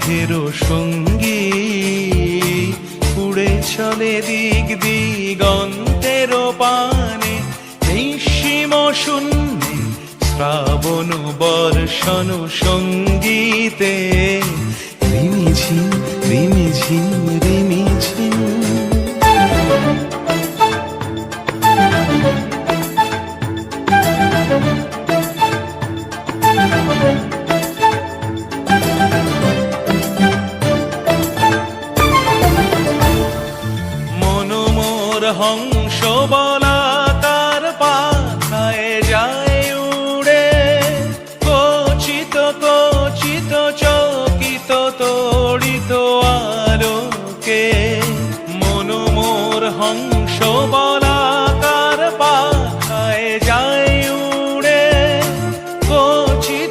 পথের সঙ্গী উড়ে চলে দিক দিগন্তের পানে, নিঃসীম শূন্যে শ্রাবণ বর্ষণ সঙ্গীতে রিমিঝিম রিমিঝিম রিমিঝিম। হংস বলাকার পাথায় যায় উড়ে, কচিত